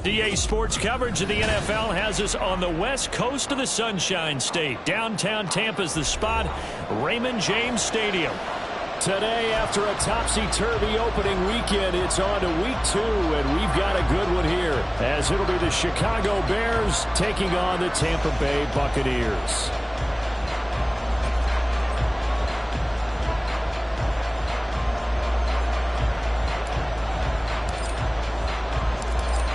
DA Sports coverage of the NFL has us on the west coast of the Sunshine State. Downtown Tampa's the spot, Raymond James Stadium. Today, after a topsy-turvy opening weekend, it's on to week 2, and we've got a good one here, as it'll be the Chicago Bears taking on the Tampa Bay Buccaneers.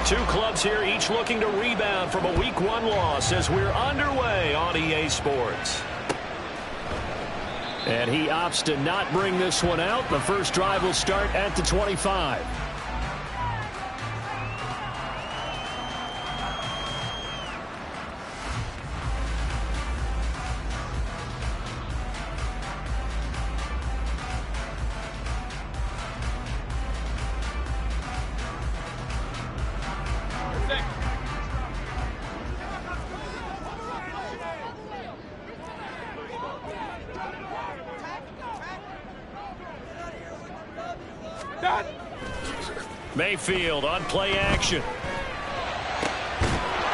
Two clubs here, each looking to rebound from a Week 1 loss as we're underway on EA Sports. And he opts to not bring this one out. The first drive will start at the 25. Mayfield on play action.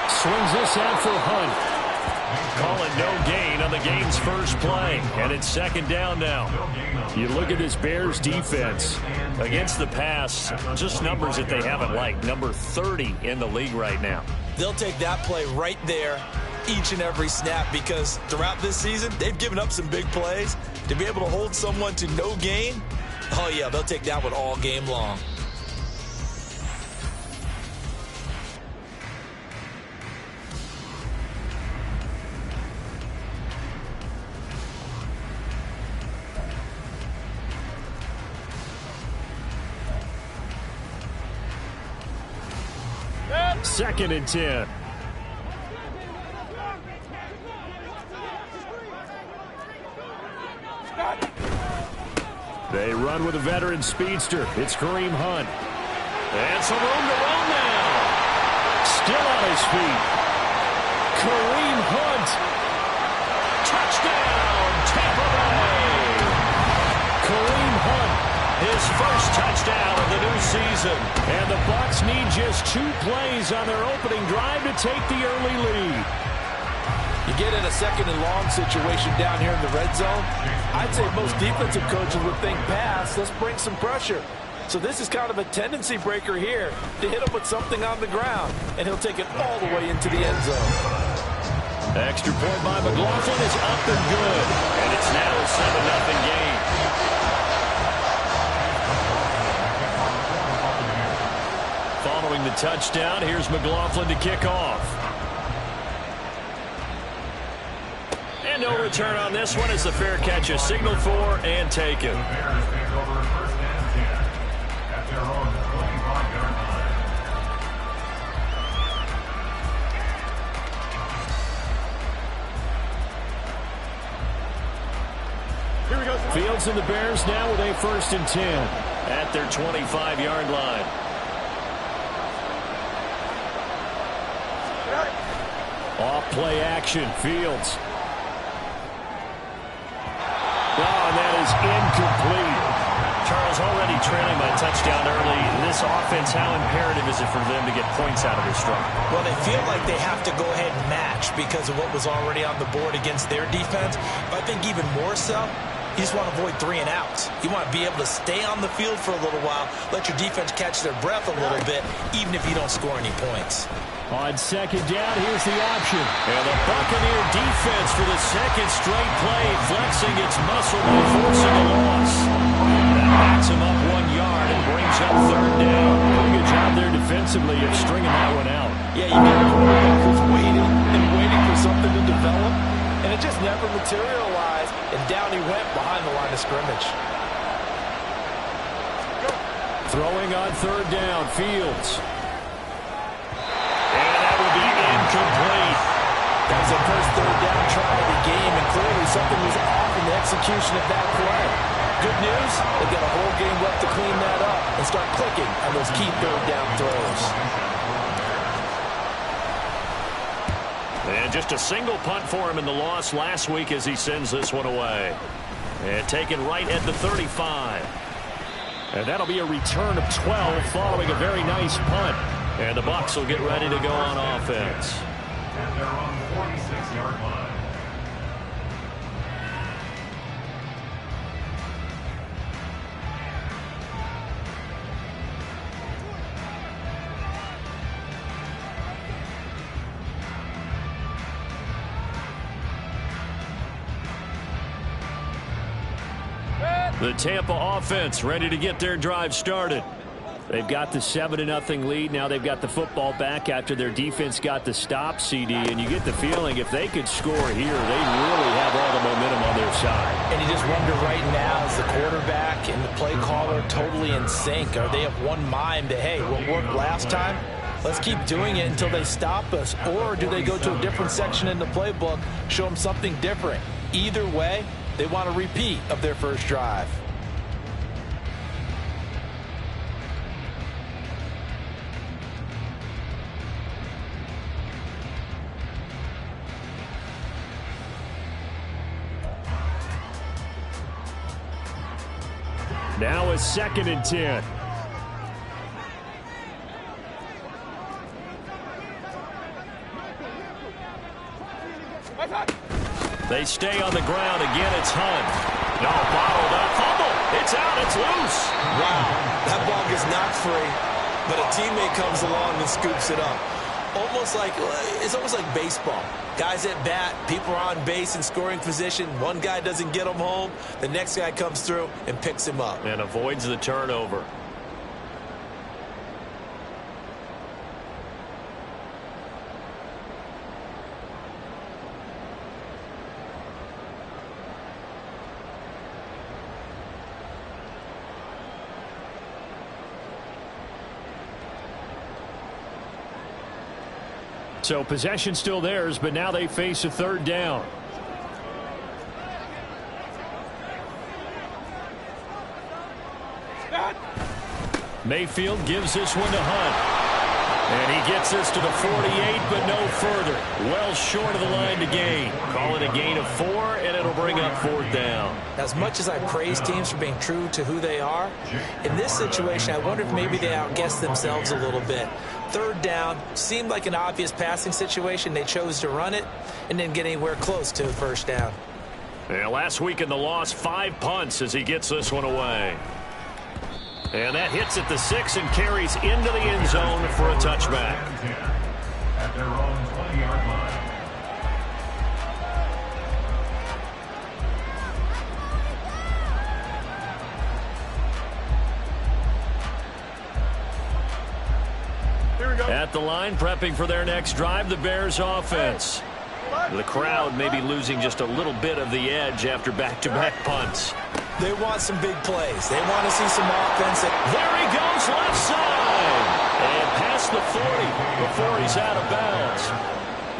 Swings this out for Hunt. Call it no gain on the game's first play. And it's second down now. You look at this Bears defense against the pass, just numbers that they haven't liked. Number 30 in the league right now. They'll take that play right there each and every snap because throughout this season, they've given up some big plays. To be able to hold someone to no gain, oh yeah, they'll take that one all game long. Second and 10. They run with a veteran speedster. It's Kareem Hunt. And some room to run now. Still on his feet. Kareem Hunt. Touchdown, Tampa Bay. Kareem Hunt. His first touchdown of the new season. And the Bucs need just 2 plays on their opening drive to take the early lead. You get in a second and long situation down here in the red zone, I'd say most defensive coaches would think pass, let's bring some pressure. So this is kind of a tendency breaker here to hit him with something on the ground, and he'll take it all the way into the end zone. Extra point by McLaughlin is up and good. And it's now a 7-0 game. Following the touchdown, here's McLaughlin to kick off. And no return on this one as the fair catch is signaled for and taken. Fields and the Bears now with a 1st and 10 at their 25-yard line. Off play action, Fields. Oh, and that is incomplete. Charles, already trailing by a touchdown early. This offense, how imperative is it for them to get points out of this struggle? Well, they feel like they have to go ahead and match because of what was already on the board against their defense. But I think even more so, you just want to avoid 3 and outs. You want to be able to stay on the field for a little while, let your defense catch their breath a little bit, even if you don't score any points. On second down, here's the option. And the Buccaneer defense for the second straight play, flexing its muscle by forcing a loss. That backs him up 1 yard and brings up third down. Pretty good job there defensively of stringing that one out. Yeah, you got a quarterback who's waiting and waiting for something to develop, and it just never materialized, and down he went behind the line of scrimmage. Throwing on third down, Fields. Incomplete. That was the first third down try of the game, and clearly something was off in the execution of that play. Good news, they've got a whole game left to clean that up and start clicking on those key third down throws. And just a single punt for him in the loss last week as he sends this one away. And taken right at the 35. And that'll be a return of 12 following a very nice punt. And the Bucs will get ready to go on offense. And they're on the 46-yard line. The Tampa offense ready to get their drive started. They've got the 7-0 lead. Now they've got the football back after their defense got the stop, CD. And you get the feeling if they could score here, they really have all the momentum on their side. And you just wonder right now, is the quarterback and the play caller totally in sync? Are they of one mind that, hey, what worked last time, let's keep doing it until they stop us? Or do they go to a different section in the playbook, show them something different? Either way, they want a repeat of their first drive. Now it's 2nd and 10. They stay on the ground. Again, it's Hunt. No, bottled up. Fumble. It's out. It's loose. Wow, that ball gets knocked free, but a teammate comes along and scoops it up. It's almost like baseball. Guys at bat, people are on base in scoring position. One guy doesn't get him home. The next guy comes through and picks him up. And avoids the turnover. So possession still theirs, but now they face a third down. Mayfield gives this one to Hunt. And he gets this to the 48, but no further. Well short of the line to gain. Call it a gain of 4, and it'll bring up 4th down. As much as I praise teams for being true to who they are, in this situation, I wonder if maybe they outguessed themselves a little bit. Third down seemed like an obvious passing situation. They chose to run it and didn't get anywhere close to a first down. And last week in the loss, 5 punts as he gets this one away. And that hits at the 6 and carries into the end zone for a touchback. At their own 20-yard line. At the line, prepping for their next drive, the Bears offense. The crowd may be losing just a little bit of the edge after back-to-back punts. They want some big plays. They want to see some offense. There he goes, left side. And past the 40 before he's out of bounds.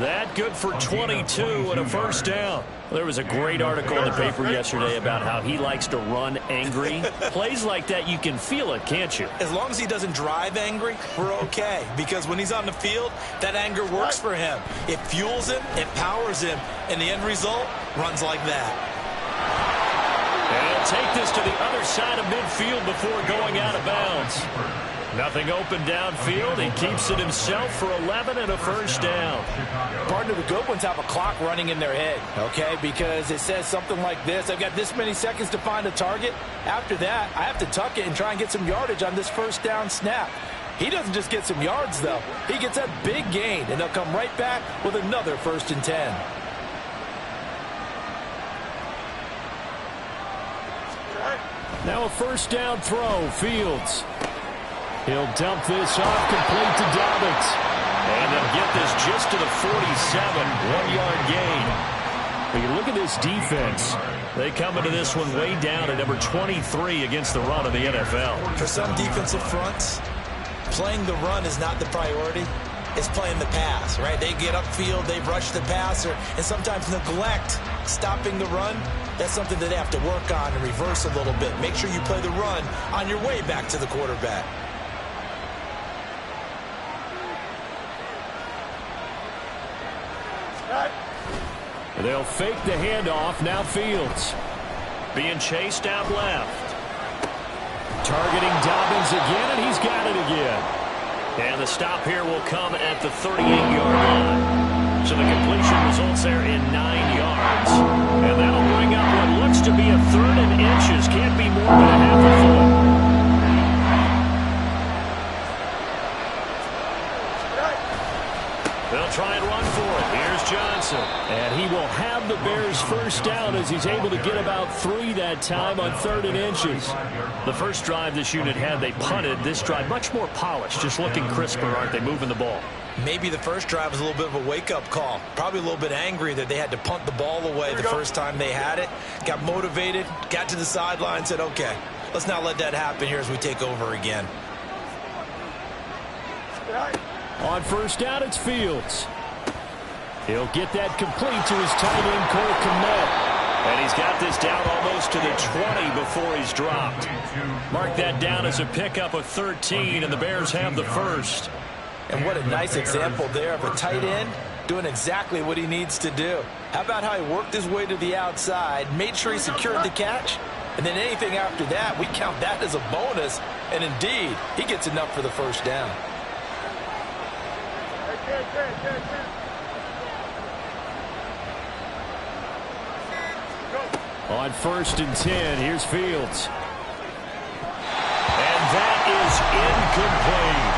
That good for 22 and a first down. There was a great article in the paper yesterday about how he likes to run angry. Plays like that, you can feel it, can't you? As long as he doesn't drive angry, we're okay. Because when he's on the field, that anger works for him. It fuels him, it powers him, and the end result runs like that. And take this to the other side of midfield before going out of bounds. Nothing open downfield. He keeps it himself for 11 and a first down. Partner, the good ones have a clock running in their head, okay? Because it says something like this. I've got this many seconds to find a target. After that, I have to tuck it and try and get some yardage on this first down snap. He doesn't just get some yards, though. He gets a big gain, and they'll come right back with another 1st and 10. Now a first down throw, Fields. He'll dump this off, complete to Dobbins. And they'll get this just to the 47, 1-yard gain. But you look at this defense. They come into this one way down at number 23 against the run of the NFL. For some defensive fronts, playing the run is not the priority. It's playing the pass, right? They get upfield, they rush the passer, and sometimes neglect stopping the run. That's something that they have to work on and reverse a little bit. Make sure you play the run on your way back to the quarterback. They'll fake the handoff. Now Fields being chased out left. Targeting Dobbins again, and he's got it again. And the stop here will come at the 38-yard line. So the completion results there in 9 yards. And that'll bring up what looks to be a 3rd and inches. Can't be more than a half a foot. They'll try and run for it. Here's Johnson. And he will have the Bears first down as he's able to get about 3 that time on 3rd and inches. The first drive this unit had, they punted. This drive, much more polished, just looking crisper, aren't they, moving the ball? Maybe the first drive was a little bit of a wake-up call. Probably a little bit angry that they had to punt the ball away the first time they had it. Got motivated, got to the sideline, said, okay, let's not let that happen here as we take over again. On first down, it's Fields. He'll get that complete to his tight end, Cole Kmet. And he's got this down almost to the 20 before he's dropped. Mark that down as a pickup of 13, and the Bears have the first. And what a nice example there of a tight end doing exactly what he needs to do. How about how he worked his way to the outside, made sure he secured the catch, and then anything after that, we count that as a bonus. And indeed, he gets enough for the first down. On 1st and 10, here's Fields. And that is incomplete.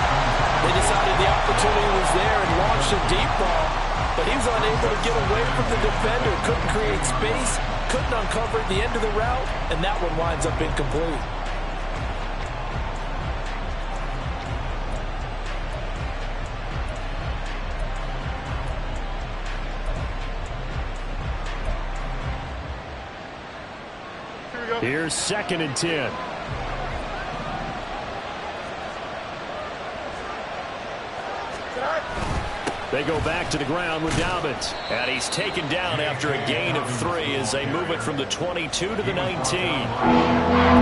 They decided the opportunity was there and launched a deep ball, but he was unable to get away from the defender, couldn't create space, couldn't uncover the end of the route, and that one winds up incomplete. Here's 2nd and 10. They go back to the ground with Dobbins. And he's taken down after a gain of 3 as they move it from the 22 to the 19.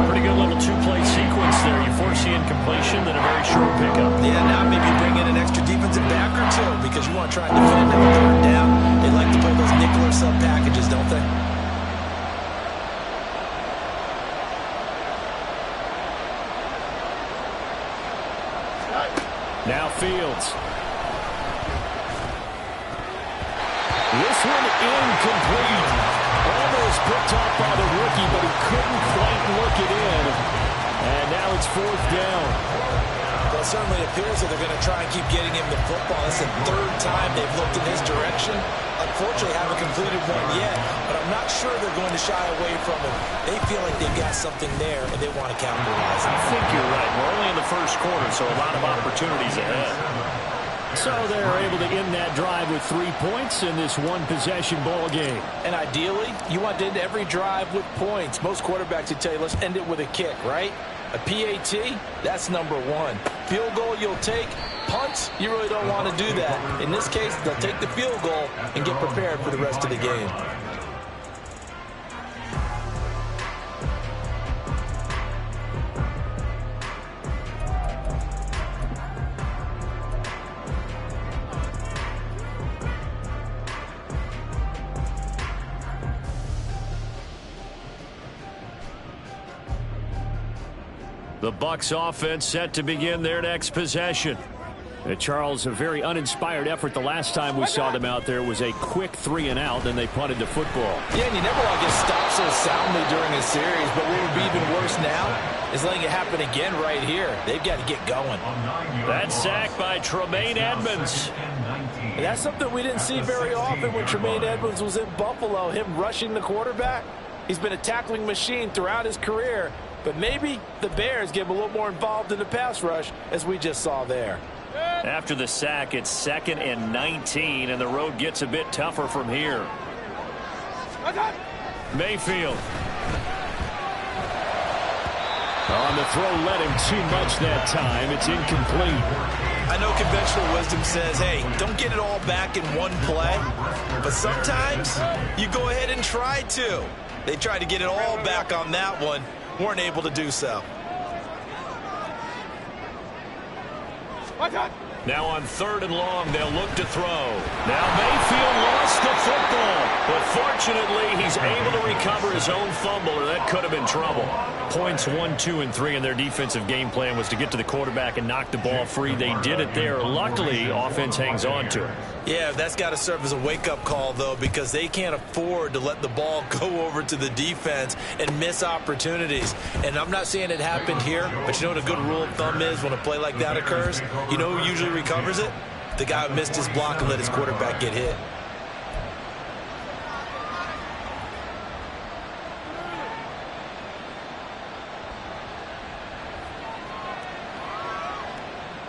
Pretty good little 2-play sequence there. You foresee incompletion, then a very short pickup. Yeah, now maybe bring in an extra defensive back or 2 because you want to try and defend on 3rd down. They like to play those nickel or sub packages, don't they? Now Fields. This one incomplete. Almost picked off by the rookie, but he couldn't quite look it in. And now it's 4th down. Well, it certainly appears that they're going to try and keep getting him the football. It's the 3rd time they've looked in his direction. Unfortunately, haven't completed one yet, but I'm not sure they're going to shy away from him. They feel like they've got something there, and they want to capitalize on it. I think you're right. We're only in the first quarter, so a lot of opportunities ahead. So they're able to end that drive with 3 points in this one-possession ball game. And ideally, you want to end every drive with points. Most quarterbacks would tell you, let's end it with a kick, right? A PAT, that's number 1. Field goal you'll take. Punts, you really don't want to do that. In this case, they'll take the field goal and get prepared for the rest of the game. The Bucs offense set to begin their next possession. Charles, a very uninspired effort the last time we saw them out there was a quick 3-and-out, then they punted the football. Yeah, and you never want to get stopped so soundly during a series, but what would be even worse now is letting it happen again right here. They've got to get going. That sack by Tremaine Edmonds. And that's something we didn't see very often when Tremaine Edmonds was in Buffalo, him rushing the quarterback. He's been a tackling machine throughout his career, but maybe the Bears get him a little more involved in the pass rush, as we just saw there. After the sack, it's 2nd and 19, and the road gets a bit tougher from here. Mayfield. On the throw, led him too much that time. It's incomplete. I know conventional wisdom says, hey, don't get it all back in one play. But sometimes you go ahead and try to. They tried to get it all back on that one. Weren't able to do so. Now on 3rd and long, they'll look to throw. Now Mayfield lost the football, but fortunately he's able to recover his own fumble, or that could have been trouble. Points 1, 2, and 3 in their defensive game plan was to get to the quarterback and knock the ball free. They did it there. Luckily, offense hangs on to it. Yeah, that's got to serve as a wake-up call, though, because they can't afford to let the ball go over to the defense and miss opportunities. And I'm not saying it happened here, but you know what a good rule of thumb is when a play like that occurs? You know who usually recovers it? The guy who missed his block and let his quarterback get hit.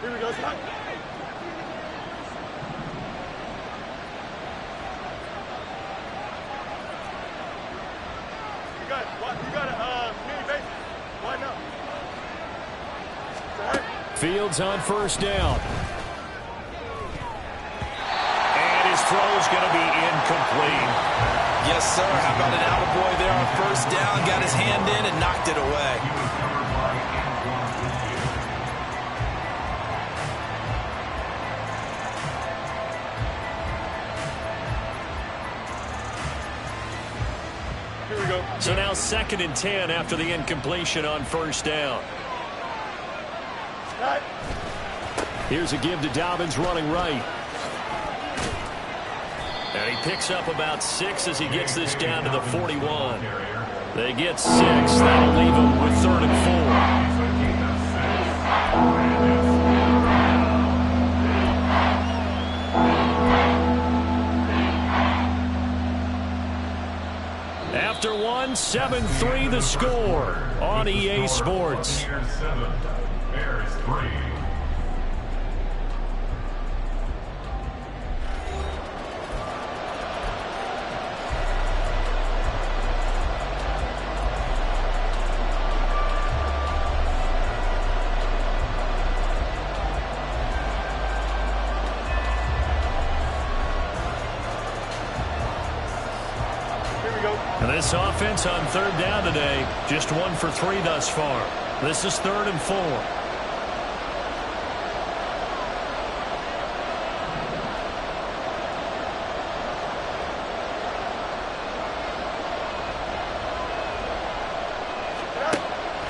Here we go, Scott. You got a mini base. Why not? Fields on 1st down. And his throw's going to be incomplete. Yes, sir. How about an attaboy there on 1st down? Got his hand in and knocked it away. So now 2nd and 10 after the incompletion on 1st down. Here's a give to Dobbins running right. And he picks up about 6 as he gets this down to the 41. They get 6. That'll leave him with 3rd and 4. After 1, 7-3 the score on EA Sports. Buccaneers 7, Bears 3. And this offense on 3rd down today, just 1 for 3 thus far. This is 3rd and 4.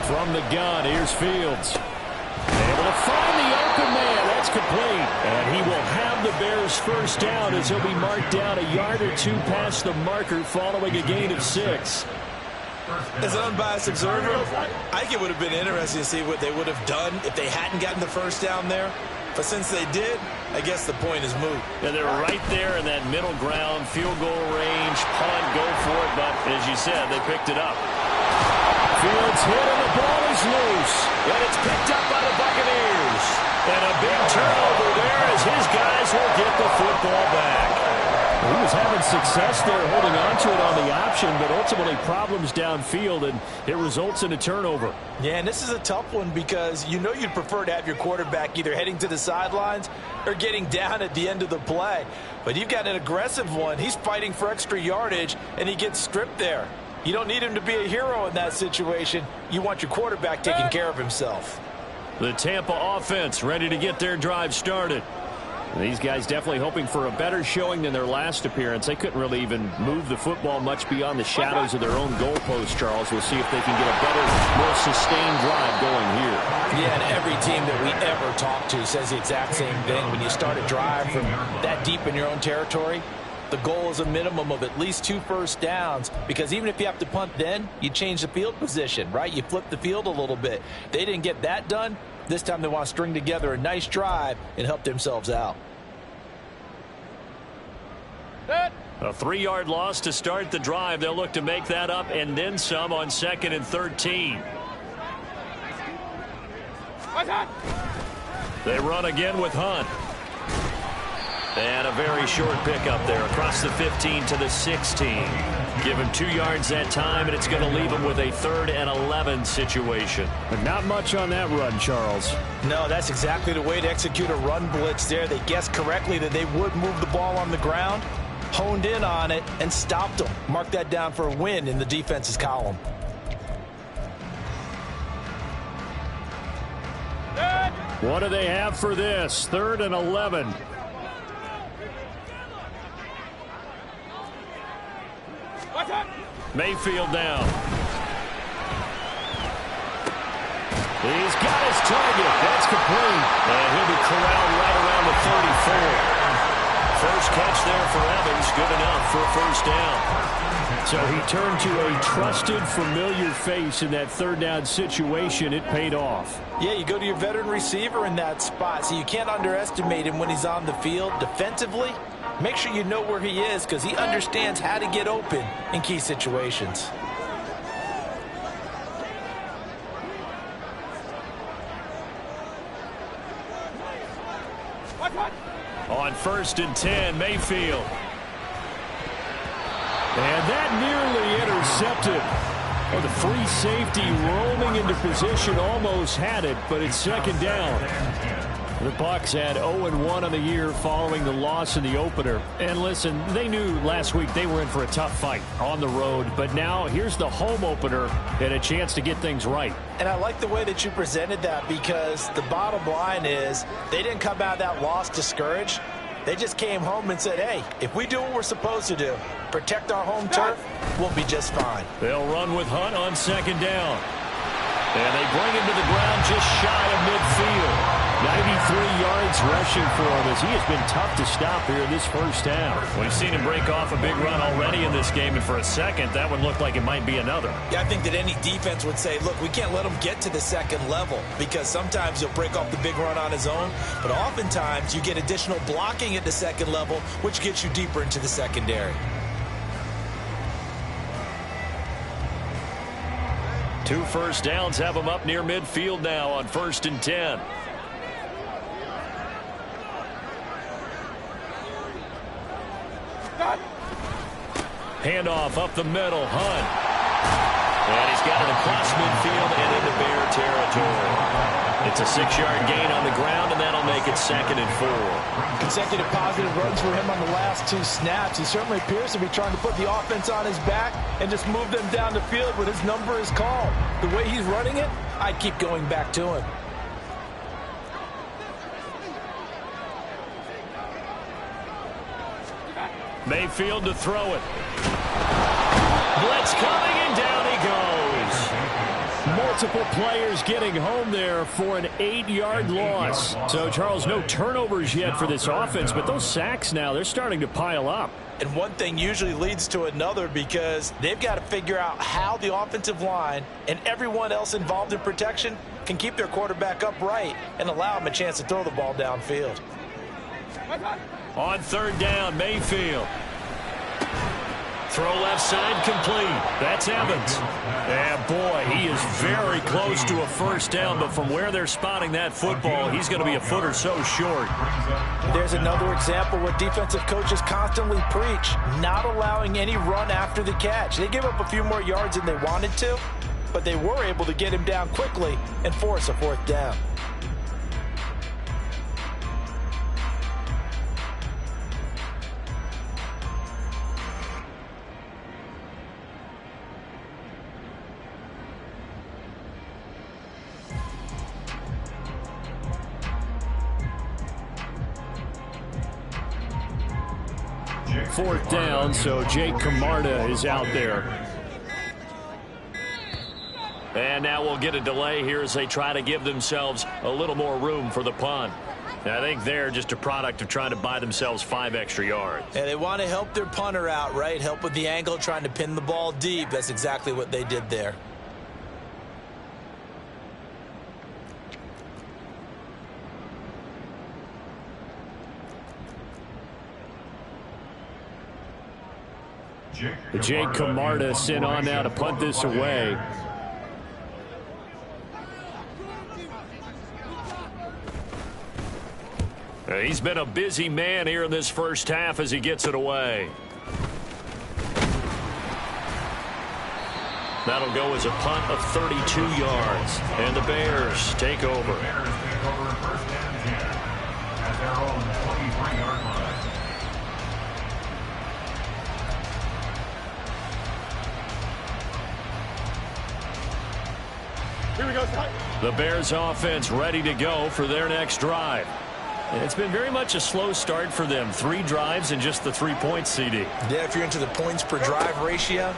From the gun, here's Fields. Able to find the open man. That's complete. And he will have the Bears 1st down as he'll be marked down a yard or 2 past the marker following a gain of 6. As an unbiased observer, I think it would have been interesting to see what they would have done if they hadn't gotten the 1st down there. But since they did, I guess the point is moot. Yeah, they're right there in that middle ground, field goal range, punt, go for it. But as you said, they picked it up. Fields hit and the ball is loose. And it's picked up by the Buccaneers. And a big turnover there as his guys will get the football back. He was having success there holding on to it on the option, but ultimately problems downfield, and it results in a turnover. Yeah, and this is a tough one because you know you'd prefer to have your quarterback either heading to the sidelines or getting down at the end of the play. But you've got an aggressive one. He's fighting for extra yardage, and he gets stripped there. You don't need him to be a hero in that situation. You want your quarterback taking care of himself. The Tampa offense ready to get their drive started. These guys definitely hoping for a better showing than their last appearance. They couldn't really even move the football much beyond the shadows of their own goalpost, Charles. We'll see if they can get a better, more sustained drive going here. Yeah, and every team that we ever talk to says the exact same thing. When you start a drive from that deep in your own territory, the goal is a minimum of at least 2 first downs, because even if you have to punt then, you change the field position, right? You flip the field a little bit. They didn't get that done. This time they want to string together a nice drive and help themselves out. A 3-yard loss to start the drive. They'll look to make that up and then some on 2nd and 13. They run again with Hunt. And a very short pickup there across the 15 to the 16. Give him 2 yards that time, and it's going to leave him with a 3rd and 11 situation. But not much on that run, Charles. No, that's exactly the way to execute a run blitz there. They guessed correctly that they would move the ball on the ground, honed in on it, and stopped them. Mark that down for a win in the defense's column. What do they have for this? 3rd and 11. Mayfield down. He's got his target. That's complete. And he'll be corralled right around the 34. First catch there for Evans. Good enough for a first down. So he turned to a trusted, familiar face in that 3rd down situation. It paid off. Yeah, you go to your veteran receiver in that spot, so you can't underestimate him when he's on the field defensively. Make sure you know where he is, because he understands how to get open in key situations. On 1st and 10, Mayfield. And that nearly intercepted. Oh, the free safety roaming into position almost had it, but it's 2nd down. The Bucs had 0-1 on the year following the loss in the opener. And listen, they knew last week they were in for a tough fight on the road. But now here's the home opener and a chance to get things right. And I like the way that you presented that, because the bottom line is they didn't come out of that loss discouraged. They just came home and said, hey, if we do what we're supposed to do, protect our home turf, we'll be just fine. They'll run with Hunt on 2nd down. And they bring him to the ground just shy of midfield. 93 yards rushing for him, as he has been tough to stop here in this first half. We've seen him break off a big run already in this game, and for a second, that one looked like it might be another. Yeah, I think that any defense would say, look, we can't let him get to the 2nd level, because sometimes he'll break off the big run on his own, but oftentimes you get additional blocking at the 2nd level, which gets you deeper into the secondary. 2 first downs have him up near midfield now on 1st and 10. Handoff up the middle, Hunt. And he's got it across midfield and into Bear territory. It's a 6-yard gain on the ground, and that'll make it 2nd and 4. Consecutive positive runs for him on the last 2 snaps. He certainly appears to be trying to put the offense on his back and just move them down the field when his number is called. The way he's running it, I'd keep going back to him. Mayfield to throw it. Blitz coming, and down he goes. Multiple players getting home there for an 8-yard loss. So, Charles, no turnovers yet for this offense, but those sacks now, they're starting to pile up. And one thing usually leads to another, because they've got to figure out how the offensive line and everyone else involved in protection can keep their quarterback upright and allow him a chance to throw the ball downfield. On 3rd down, Mayfield. Throw left side complete. That's Evans. And boy, he is very close to a first down, but from where they're spotting that football, he's going to be a foot or so short. There's another example where defensive coaches constantly preach, not allowing any run after the catch. They give up a few more yards than they wanted to, but they were able to get him down quickly and force a 4th down. 4th down, so Jake Camarda is out there. And now we'll get a delay here as they try to give themselves a little more room for the punt. And I think they're just a product of trying to buy themselves 5 extra yards. And they want to help their punter out, right? Help with the angle, trying to pin the ball deep. That's exactly what they did there. Jake Camarda sent on now to punt this away. He's been a busy man here in this first half as he gets it away. That'll go as a punt of 32 yards. And the Bears take over. First down and 10 at their own 23-yard line. Here we go, Scott. The Bears offense ready to go for their next drive. It's been very much a slow start for them. 3 drives and just the 3 points, CD. Yeah, if you're into the points per drive ratio,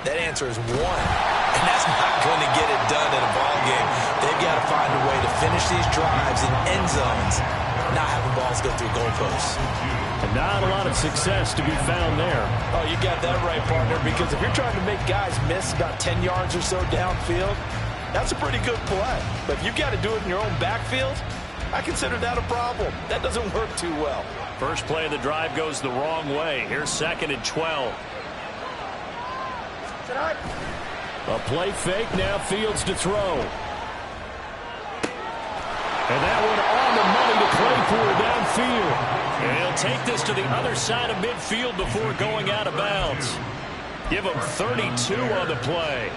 that answer is 1. And that's not going to get it done in a ball game. They've got to find a way to finish these drives in end zones, not having balls go through goalposts. And not a lot of success to be found there. Oh, you got that right, partner, because if you're trying to make guys miss about 10 yards or so downfield, that's a pretty good play. But if you've got to do it in your own backfield, I consider that a problem. That doesn't work too well. First play of the drive goes the wrong way. Here's 2nd and 12. A play fake, now Fields to throw. And that one on the money to Claypool downfield. And he'll take this to the other side of midfield before going out of bounds. Give him 32 on the play.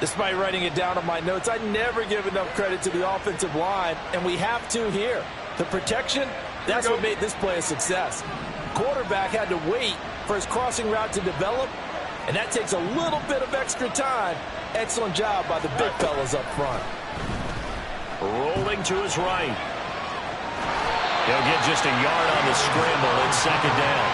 Despite writing it down on my notes, I never give enough credit to the offensive line, and we have to here. The protection, that's what made this play a success. Quarterback had to wait for his crossing route to develop, and that takes a little bit of extra time. Excellent job by the big fellas up front. Rolling to his right. He'll get just a yard on the scramble. It's 2nd down.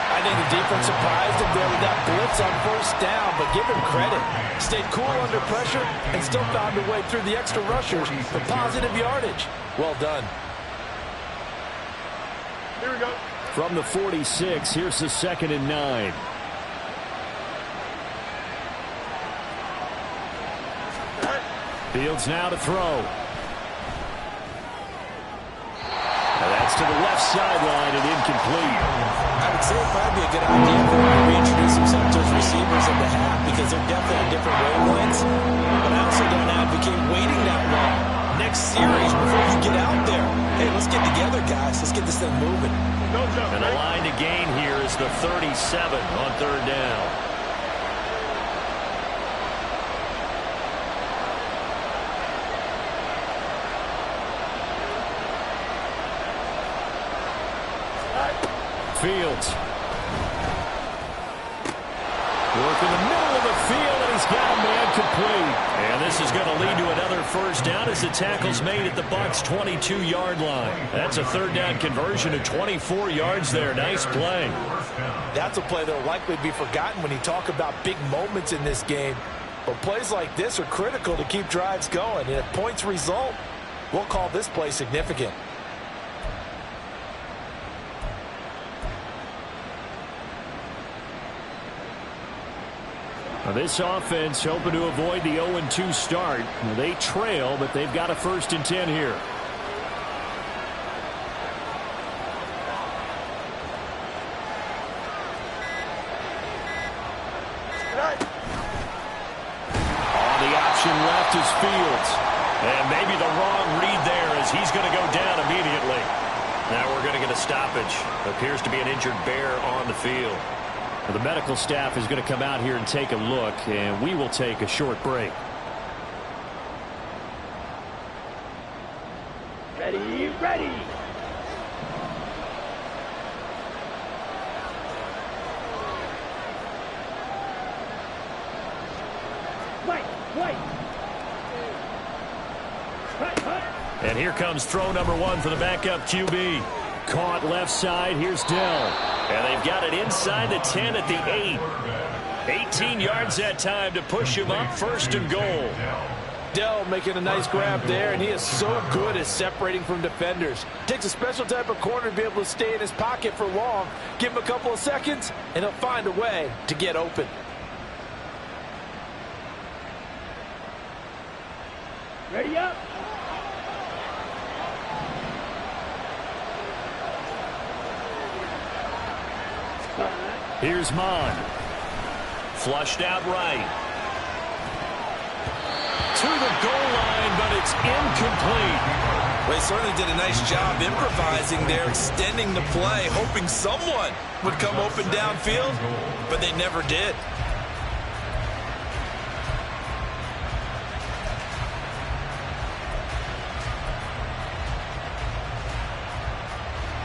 I think the defense surprised him there with that blitz on 1st down, but give him credit. Stayed cool under pressure and still found a way through the extra rushers for positive yardage. Well done. Here we go. From the 46, here's the 2nd and 9. Fields now to throw. And that's to the left sideline and incomplete. I would say it'd probably be a good idea for him to reintroduce himself to his receivers at the half because they're definitely on different wavelengths. But I also don't advocate waiting that long. Next series, before you get out there, hey, let's get together, guys. Let's get this thing moving. No jump, And the line to gain here is the 37 on 3rd down. Fields. Work in the middle of the field, and he's got a man complete. And this is going to lead to another 1st down as the tackle's made at the Bucs' 22-yard line. That's a 3rd down conversion of 24 yards there. Nice play. That's a play that will likely be forgotten when you talk about big moments in this game. But plays like this are critical to keep drives going. And if points result, we'll call this play significant. This offense hoping to avoid the 0-2 start. They trail, but they've got a 1st and 10 here. On the option left is Fields. And maybe the wrong read there as he's going to go down immediately. Now we're going to get a stoppage. Appears to be an injured Bear on the field. The medical staff is going to come out here and take a look, and we will take a short break. Ready, ready. Wait. And here comes throw number 1 for the backup QB. Caught left side. Here's Dell. And they've got it inside the 10 at the 8. 18 yards that time to push him up, 1st and goal. Dell making a nice grab there, and he is so good at separating from defenders. Takes a special type of corner to be able to stay in his pocket for long. Give him a couple of seconds, and he'll find a way to get open. Ready up. Here's Mon. Flushed out right. To the goal line, but it's incomplete. Well, he certainly did a nice job improvising there, extending the play, hoping someone would come open downfield, but they never did.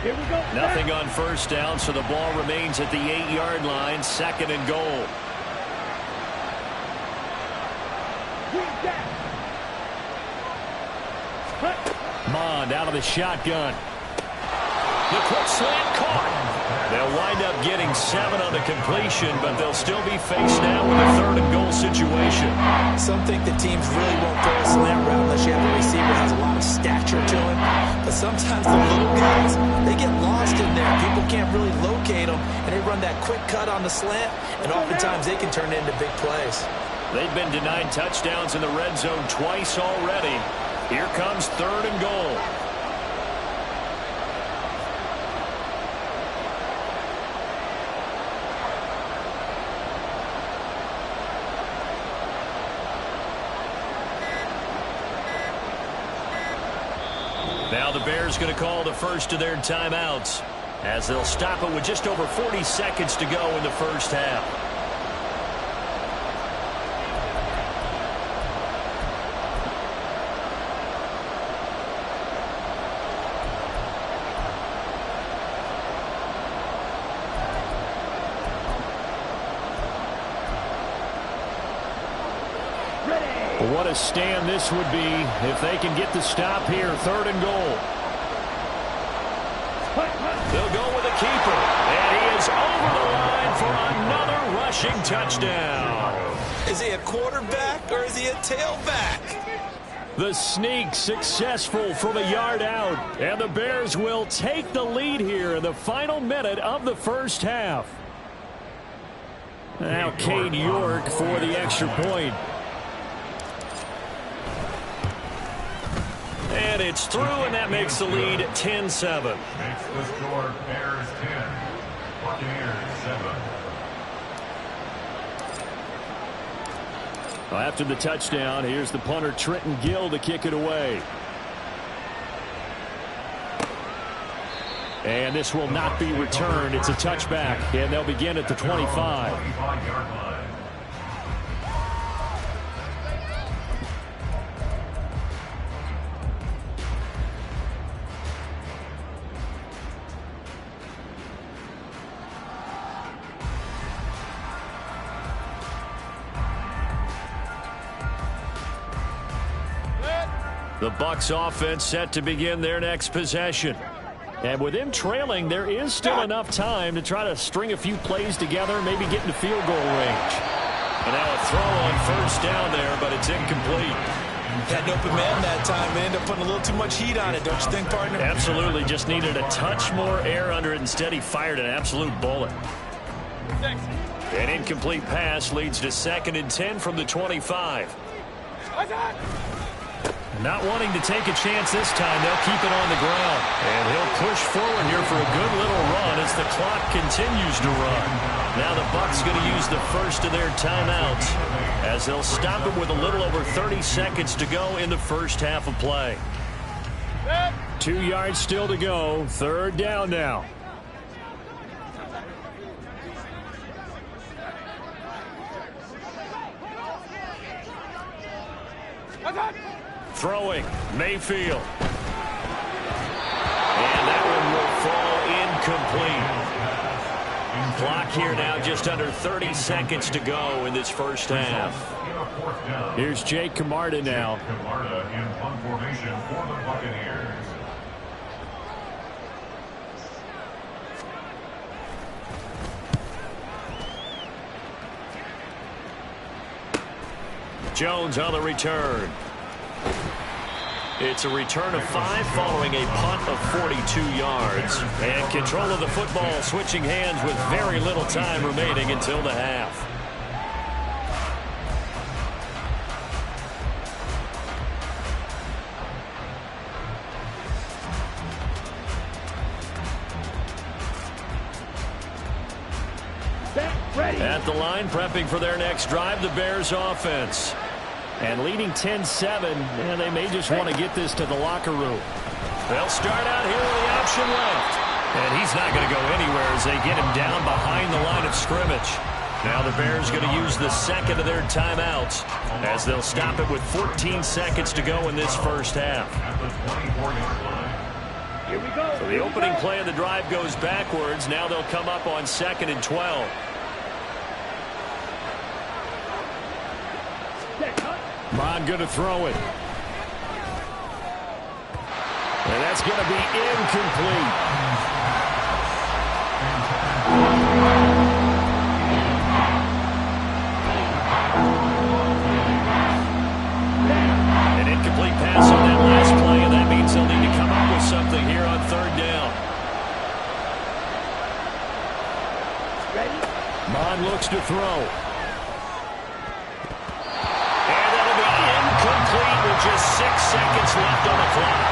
Here we go. Nothing on 1st down, so the ball remains at the 8-yard line, 2nd and goal. Mond out of the shotgun. The quick slant caught. They'll wind up getting 7 on the completion, but they'll still be faced now with a 3rd and goal situation. Some think the teams really won't throw a slant route unless you have a receiver who has a lot of stature to him. But sometimes the little guys, they get lost in there. People can't really locate them, and they run that quick cut on the slant, and oftentimes they can turn it into big plays. They've been denied touchdowns in the red zone twice already. Here comes 3rd and goal. Now the Bears going to call the first of their timeouts as they'll stop it with just over 40 seconds to go in the 1st half. What a stand this would be if they can get the stop here. 3rd and goal. They'll go with a keeper. And he is over the line for another rushing touchdown. Is he a quarterback or is he a tailback? The sneak successful from a yard out. And the Bears will take the lead here in the final minute of the 1st half. Now Cade York for the extra point. And it's through, and that makes the lead 10-7. Makes the score Bears 10, Buccaneers 7. Well, after the touchdown, here's the punter Trenton Gill to kick it away. And this will not be returned. It's a touchback, and they'll begin at the 25. 25-yard line. The Bucs offense set to begin their next possession. And with them trailing, there is still enough time to try to string a few plays together, maybe get into field goal range. And now a throw on 1st down there, but it's incomplete. Had an open man that time. They ended up putting a little too much heat on it, don't you think, partner? Absolutely. Just needed a touch more air under it. Instead, he fired an absolute bullet. An incomplete pass leads to 2nd and 10 from the 25. Not wanting to take a chance this time, they'll keep it on the ground. And he'll push forward here for a good little run as the clock continues to run. Now the Bucs going to use the first of their timeouts as they'll stop it with a little over 30 seconds to go in the 1st half of play. 2 yards still to go. 3rd down now. Throwing, Mayfield. And that one will fall incomplete. Clock here now just under 30 seconds to go in this 1st half. Here's Jake Camarda now. Camarda in punt formation for the Buccaneers. Jones on the return. It's a return of 5 following a punt of 42 yards. And control of the football switching hands with very little time remaining until the half. At the line, prepping for their next drive, the Bears offense. And leading 10-7, and they may just want to get this to the locker room. They'll start out here with the option left. And he's not going to go anywhere as they get him down behind the line of scrimmage. Now the Bears going to use the second of their timeouts as they'll stop it with 14 seconds to go in this first half. Here we go. So the opening play of the drive goes backwards. Now they'll come up on 2nd and 12. Bond going to throw it. And that's going to be incomplete. An incomplete pass on that last play, and that means they'll need to come up with something here on 3rd down. Bond looks to throw. Just 6 seconds left on the clock.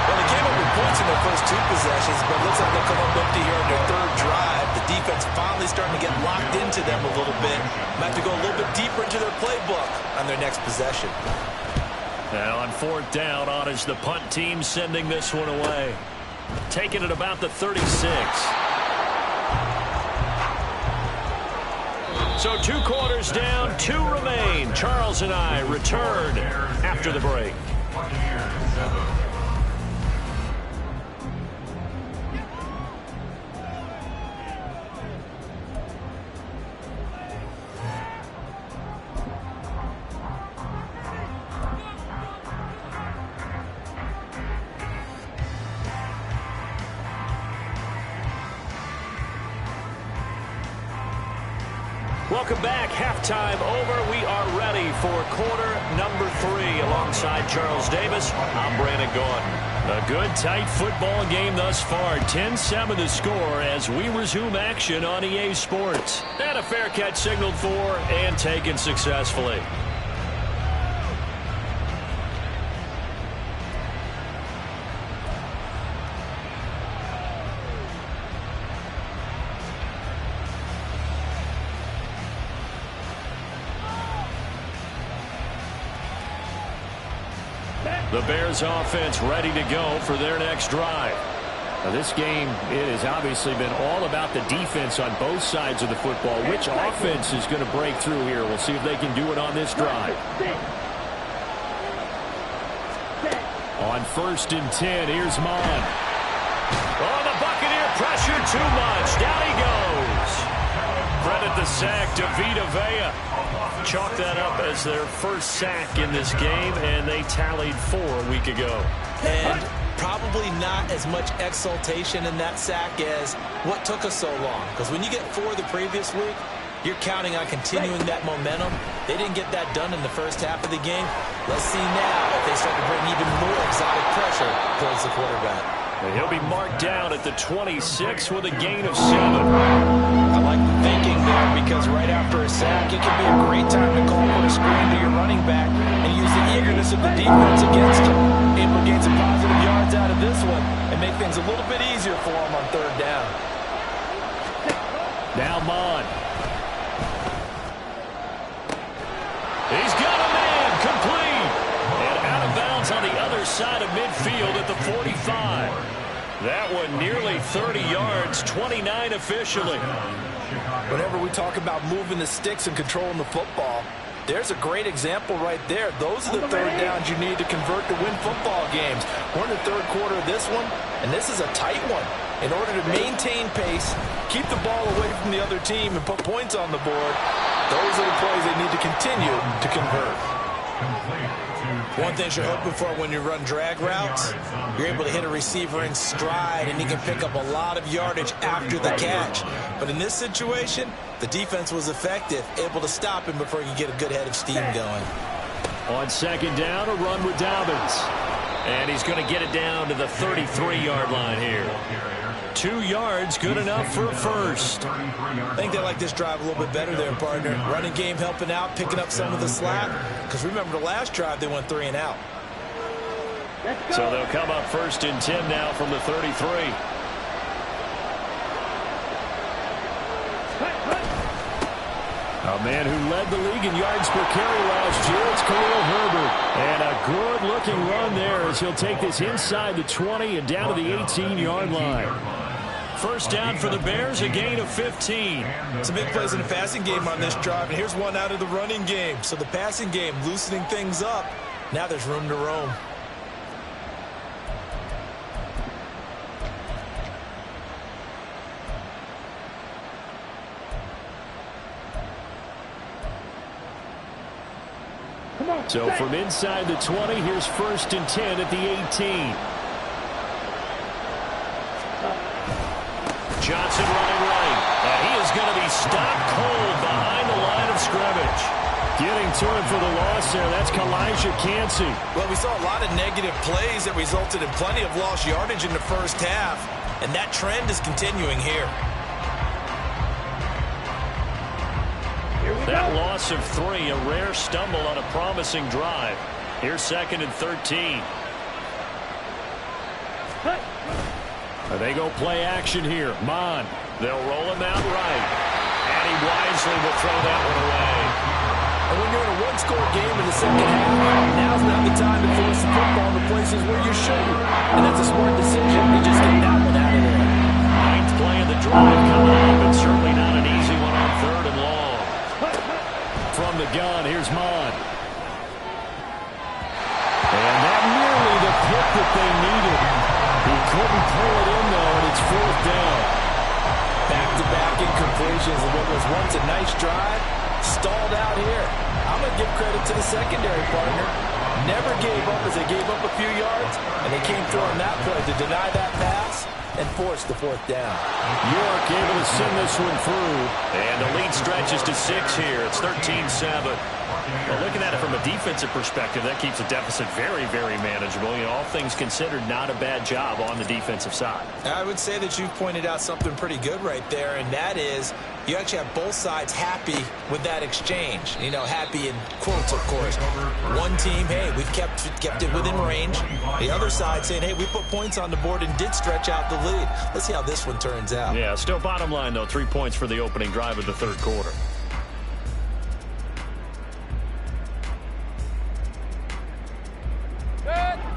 Well, they came up with points in their first 2 possessions, but it looks like they'll come up empty here on their 3rd drive. The defense finally starting to get locked into them a little bit. Might have to go a little bit deeper into their playbook on their next possession. Now on 4th down, on is the punt team sending this one away. Taking it about the 36. So 2 quarters down, 2 remain. Charles and I return after the break. Welcome back. Halftime over. We are ready for quarter number 3. Alongside Charles Davis, I'm Brandon Gaudin. A good, tight football game thus far. 10-7 the score as we resume action on EA Sports. And a fair catch signaled for and taken successfully. The Bears offense ready to go for their next drive. Now this game, it has obviously been all about the defense on both sides of the football. Which offense is going to break through here? We'll see if they can do it on this drive. On 1st and 10, here's Mon. Oh, the Buccaneer pressure too much. Down he goes. Credit the sack to Vita Vea. Chalk that up as their first sack in this game, and they tallied 4 a week ago. And probably not as much exultation in that sack as what took us so long. Because when you get 4 the previous week, you're counting on continuing that momentum. They didn't get that done in the first half of the game. Let's see now if they start to bring even more exotic pressure towards the quarterback. And he'll be marked down at the 26 with a gain of 7. I like the thinking there because right after a sack, it can be a great time to call for a screen to your running back and use the eagerness of the defense against him. Able to gain some positive yards out of this one and make things a little bit easier for him on 3rd down. Now Mon. He's got a man complete. And out of bounds on the other side of midfield at the 45. That one nearly 30 yards, 29 officially. Whenever we talk about moving the sticks and controlling the football, there's a great example right there. Those are the 3rd downs you need to convert to win football games. We're in the 3rd quarter of this one, and this is a tight one. In order to maintain pace, keep the ball away from the other team, and put points on the board, those are the plays they need to continue to convert. Complete. One thing you're hoping for when you run drag routes, you're able to hit a receiver in stride, and he can pick up a lot of yardage after the catch. But in this situation, the defense was effective, able to stop him before he could get a good head of steam going. On second down, a run with Dobbins. And he's going to get it down to the 33-yard line here. 2 yards, good enough for a first. I think they like this drive a little bit better there, partner. Running game helping out, picking up some of the slack. Because remember the last drive, they went 3 and out. So they'll come up first and 10 now from the 33. A man who led the league in yards per carry last year, it's Khalil Herbert. And a good-looking run there as he'll take this inside the 20 and down to the 18-yard line. First down for the Bears, a gain of 15. Some big plays in the passing game on this drive, and here's one out of the running game. So the passing game loosening things up. Now there's room to roam. So from inside the 20, here's first and 10 at the 18. Johnson running right. And he is going to be stopped cold behind the line of scrimmage. Getting to him for the loss there, that's Kalijah Cansey. Well, we saw a lot of negative plays that resulted in plenty of lost yardage in the first half, and that trend is continuing here. That loss of 3, a rare stumble on a promising drive. Here's second and 13. They go play action here. Mon, they'll roll him out right. And he wisely will throw that one away. And when you're in a one-score game in the second half, now's not the time to force the football in the places where you shouldn't. And that's a smart decision. You just get that one out of there. Ninth play of the drive coming up, and certainly not an easy one on third and long. From the gun, here's Mon. And that nearly the pick that they needed. He couldn't pull it in, though, and it's fourth down. Back-to-back incompletions of what was once a nice drive, stalled out here. I'm going to give credit to the secondary partner. Never gave up as they gave up a few yards, and they came through on that play to deny that pass and force the fourth down. York able to send this one through. And the lead stretches to 6 here. It's 13-7. Well, looking at it from a defensive perspective, that keeps the deficit very, very manageable. You know, all things considered, not a bad job on the defensive side. I would say that you've pointed out something pretty good right there, and that is you actually have both sides happy with that exchange. You know, happy in quotes, of course. One team, hey, we've kept it within range. The other side saying, hey, we put points on the board and did stretch out the lead. Let's see how this one turns out. Yeah, still bottom line, though, 3 points for the opening drive of the third quarter.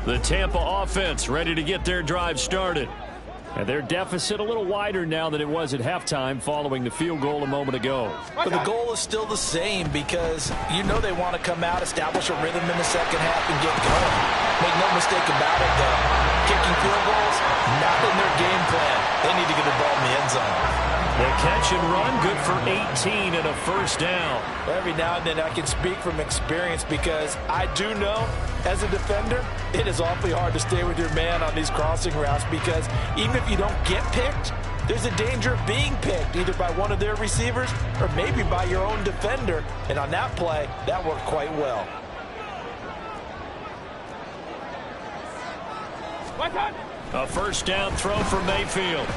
The Tampa offense ready to get their drive started. And their deficit a little wider now than it was at halftime following the field goal a moment ago. But the goal is still the same because you know they want to come out, establish a rhythm in the second half, and get going. Make no mistake about it, though. Kicking field goals, not in their game plan. They need to get the ball in the end zone. The catch and run, good for 18 and a first down. Every now and then I can speak from experience because I do know, as a defender, it is awfully hard to stay with your man on these crossing routes because even if you don't get picked, there's a danger of being picked either by one of their receivers or maybe by your own defender. And on that play, that worked quite well. A first down throw for Mayfield.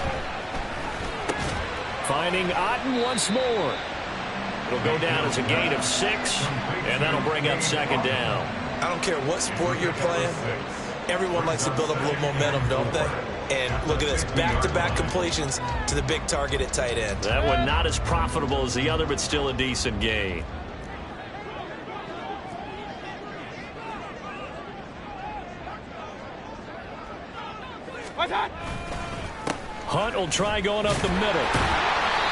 Finding Otten once more. It'll go down as a gain of 6, and that'll bring up second down. I don't care what sport you're playing. Everyone likes to build up a little momentum, don't they? And look at this, back-to-back completions to the big target at tight end. That one not as profitable as the other, but still a decent gain. Hunt will try going up the middle.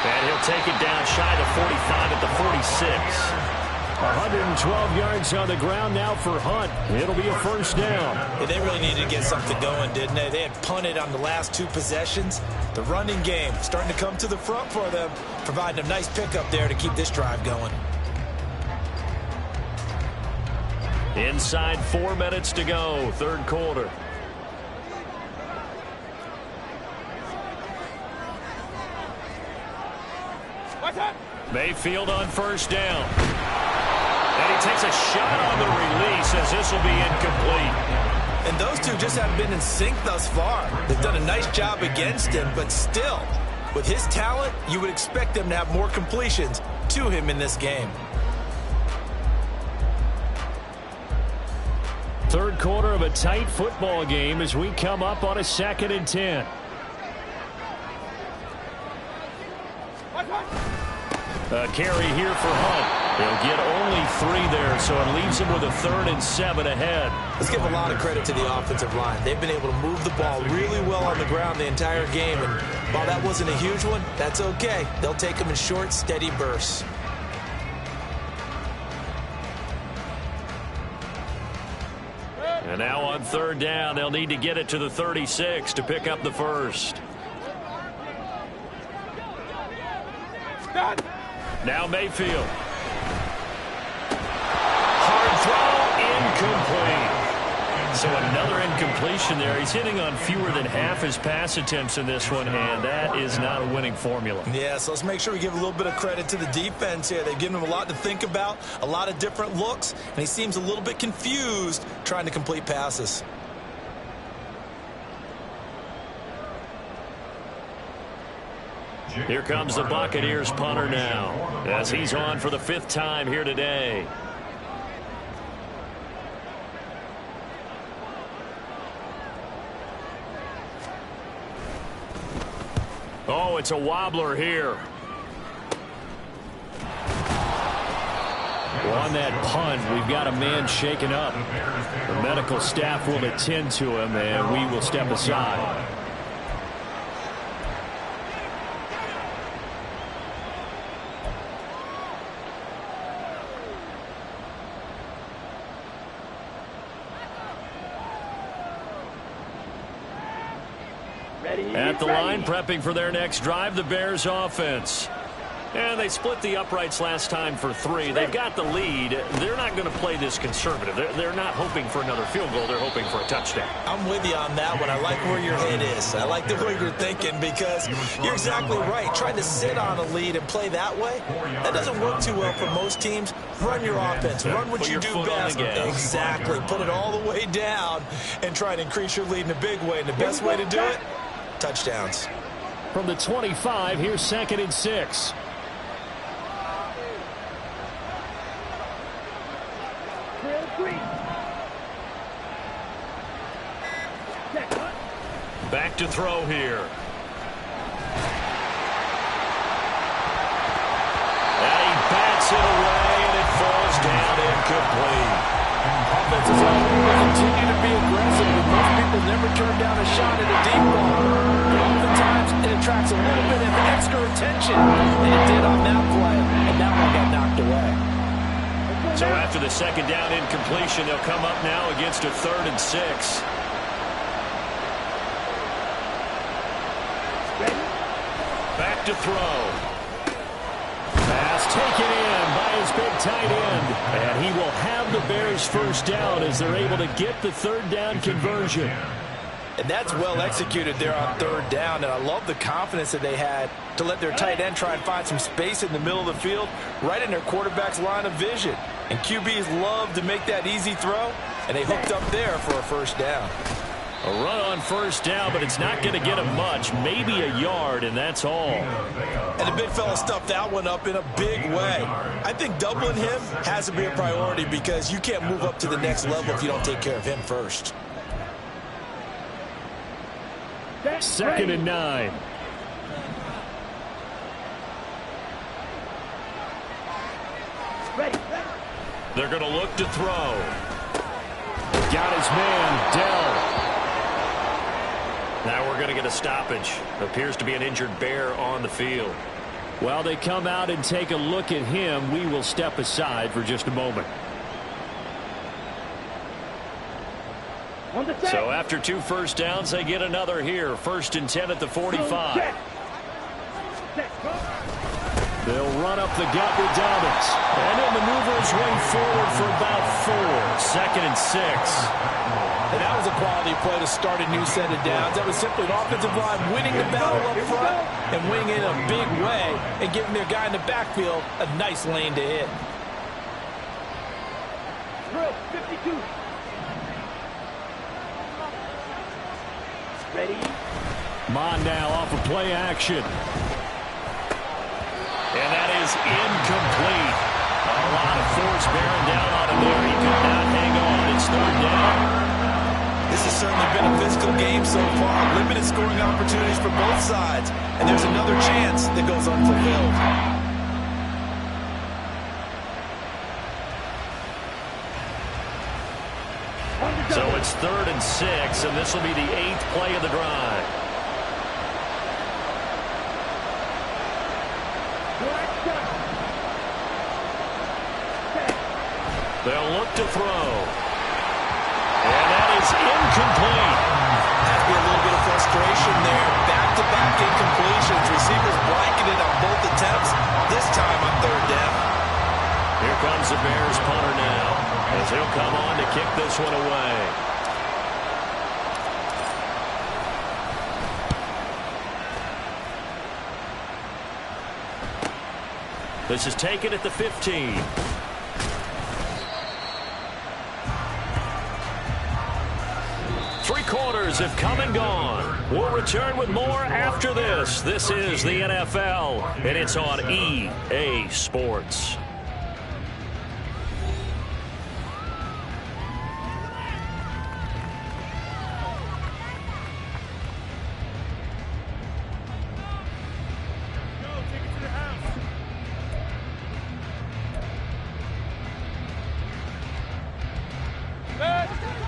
And he'll take it down shy of 45 at the 46. 112 yards on the ground now for Hunt. It'll be a first down. Yeah, they really needed to get something going, didn't they? They had punted on the last 2 possessions. The running game starting to come to the front for them, providing a nice pickup there to keep this drive going. Inside 4 minutes to go, third quarter. Mayfield on first down. And he takes a shot on the release as this will be incomplete. And those two just haven't been in sync thus far. They've done a nice job against him, but still, with his talent, you would expect them to have more completions to him in this game. Third quarter of a tight football game as we come up on a 2nd and 10. A carry here for Hunt. He'll get only 3 there, so it leaves him with a 3rd and 7 ahead. Let's give a lot of credit to the offensive line. They've been able to move the ball really well on the ground the entire game, and while that wasn't a huge one, that's okay. They'll take them in short, steady bursts. And now on 3rd down, they'll need to get it to the 36 to pick up the first. Now Mayfield. Hard throw, incomplete. So another incompletion there. He's hitting on fewer than half his pass attempts in this one, and that is not a winning formula. Yeah, so let's make sure we give a little bit of credit to the defense here. They've given him a lot to think about, a lot of different looks, and he seems a little bit confused trying to complete passes. Here comes the Buccaneers punter now, as he's on for the 5th time here today. Oh, it's a wobbler here. On that punt, we've got a man shaken up. The medical staff will attend to him, and we will step aside. At the line, prepping for their next drive, the Bears offense. And they split the uprights last time for 3. They've got the lead. They're not going to play this conservative. They're not hoping for another field goal. They're hoping for a touchdown. I'm with you on that one. I like where your head is. I like the way you're thinking because you're exactly right. Trying to sit on a lead and play that way, that doesn't work too well for most teams. Run your offense. Run what you do best. Exactly. Put it all the way down and try to increase your lead in a big way. And the best way to do it, touchdowns. From the 25, here's 2nd and 6. Back to throw here. And he bats it away, and it falls down incomplete. Offenses will continue to be aggressive, but most people never turn down a shot at a deep ball. But oftentimes, it attracts a little bit of extra attention, and it did on that play, and that one got knocked away. So after the 2nd down incompletion, they'll come up now against a 3rd and 6. Back to throw. Pass taken in by his big tight end. And he will have the Bears first down as they're able to get the 3rd down conversion. And that's well executed there on 3rd down. And I love the confidence that they had to let their tight end try and find some space in the middle of the field, right in their quarterback's line of vision. And QBs love to make that easy throw, and they hooked up there for a first down. A run on first down, but it's not going to get him much, maybe a yard, and that's all. And the big fella stuffed that one up in a big way. I think doubling him has to be a priority because you can't move up to the next level if you don't take care of him first. 2nd and 9. They're going to look to throw. Got his man, Dell. Now we're going to get a stoppage. Appears to be an injured Bear on the field. While they come out and take a look at him, we will step aside for just a moment. So after 2 first downs, they get another here. 1st and 10 at the 45. They'll run up the gut with Dobbins. And he'll maneuver his way forward for about 4. 2nd and 6. And that was a quality play to start a new set of downs. That was simply an offensive line winning the battle up front and winning in a big way and giving their guy in the backfield a nice lane to hit. 52. Ready? Mon now off of play action. And that is incomplete. A lot of force bearing down on him there. He could not hang on. It's 3rd down. This has certainly been a physical game so far. Limited scoring opportunities for both sides. And there's another chance that goes unfulfilled. So it's 3rd and 6, and this will be the 8th play of the drive. They'll look to throw. And that is incomplete. Has to be a little bit of frustration there. Back-to-back incompletions. Receivers blanketed on both attempts. This time on 3rd down. Here comes the Bears punter now, as he'll come on to kick this one away. This is taken at the 15. Three quarters have come and gone. We'll return with more after this. This is the NFL, and it's on EA Sports.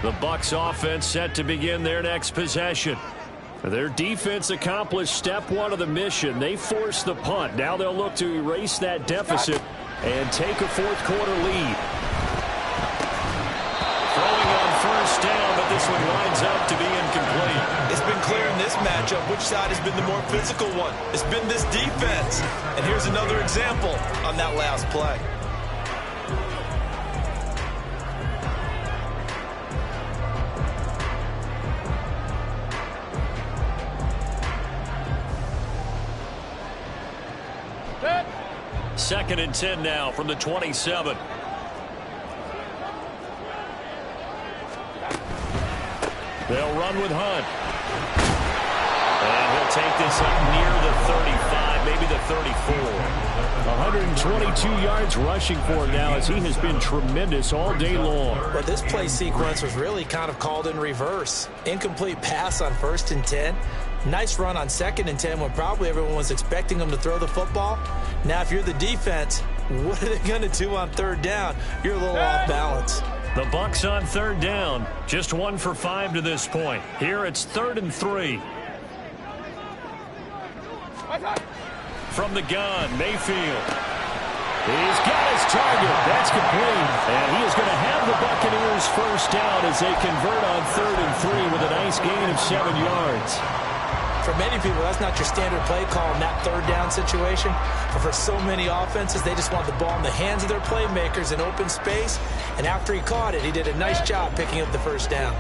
The Bucs offense set to begin their next possession. Their defense accomplished step 1 of the mission. They forced the punt. Now they'll look to erase that deficit and take a 4th quarter lead. Throwing on 1st down, but this one winds up to be incomplete. It's been clear in this matchup which side has been the more physical one. It's been this defense. And here's another example on that last play. Second and 10 now from the 27. They'll run with Hunt. And he'll take this up near the 35, maybe the 34. 122 yards rushing for him now, as he has been tremendous all day long. But this play sequence was really kind of called in reverse. Incomplete pass on 1st and 10. Nice run on 2nd and 10 when probably everyone was expecting him to throw the football. Now, if you're the defense, what are they going to do on 3rd down? You're a little off balance. The Bucs on 3rd down. Just 1 for 5 to this point. Here it's 3rd and 3. From the gun, Mayfield. He's got his target. That's complete. And he is going to have the Buccaneers 1st down as they convert on 3rd and 3 with a nice gain of 7 yards. For many people, that's not your standard play call in that 3rd down situation. But for so many offenses, they just want the ball in the hands of their playmakers in open space. And after he caught it, he did a nice job picking up the 1st down.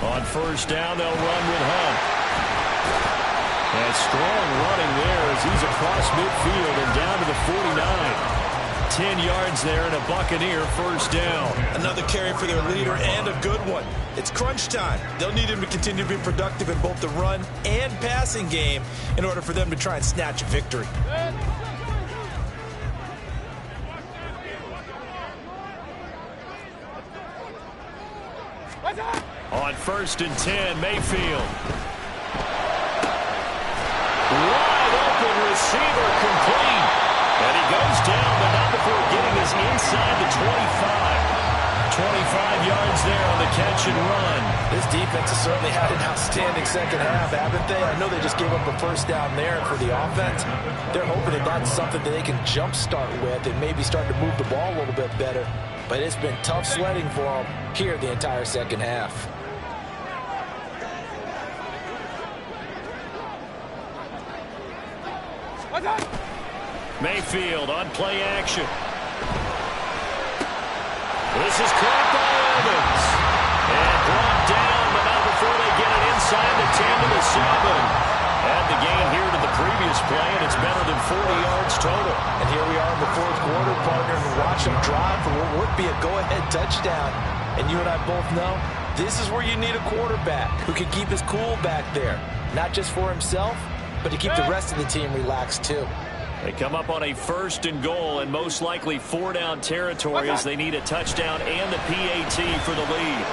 On 1st down, they'll run with Hunt. And strong running there as he's across midfield and down to the 49. 10 yards there and a Buccaneer 1st down. Another carry for their leader and a good one. It's crunch time. They'll need him to continue to be productive in both the run and passing game in order for them to try and snatch a victory. On 1st and 10, Mayfield. Wide open receiver, complete. And he goes down, but not before getting us inside the 25. 25 yards there on the catch and run. This defense has certainly had an outstanding second half, haven't they? I know they just gave up a 1st down there for the offense. They're hoping that that's something that they can jumpstart with and maybe start to move the ball a little bit better. But it's been tough sledding for them here the entire second half. Mayfield on play action. This is caught by Evans. And brought down, but not before they get it inside the 10 to the 7. And the gain here to the previous play, and it's better than 40 yards total. And here we are in the fourth quarter, partner, and watch them drive for what would be a go-ahead touchdown. And you and I both know this is where you need a quarterback who can keep his cool back there, not just for himself, but to keep the rest of the team relaxed too. They come up on a 1st and goal and most likely 4-down territory as they need a touchdown and the PAT for the lead.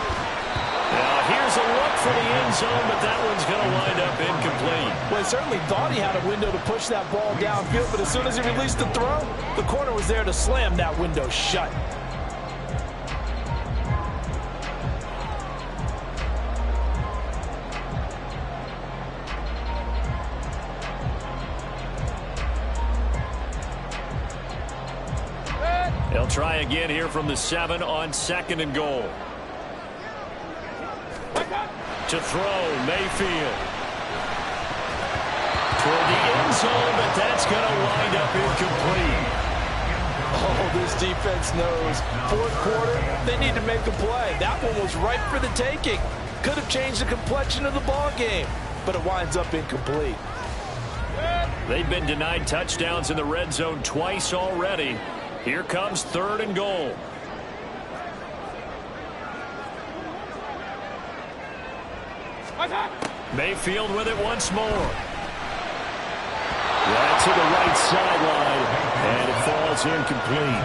Now here's a look for the end zone, but that one's going to wind up incomplete. Well, he certainly thought he had a window to push that ball downfield, but as soon as he released the throw, the corner was there to slam that window shut. They'll try again here from the 7 on 2nd and goal. To throw, Mayfield. Toward the end zone, but that's going to wind up incomplete. Oh, this defense knows. Fourth quarter, they need to make a play. That one was ripe for the taking. Could have changed the complexion of the ball game, but it winds up incomplete. They've been denied touchdowns in the red zone twice already. Here comes 3rd and goal. Mayfield with it once more. Right to the right sideline, and it falls incomplete.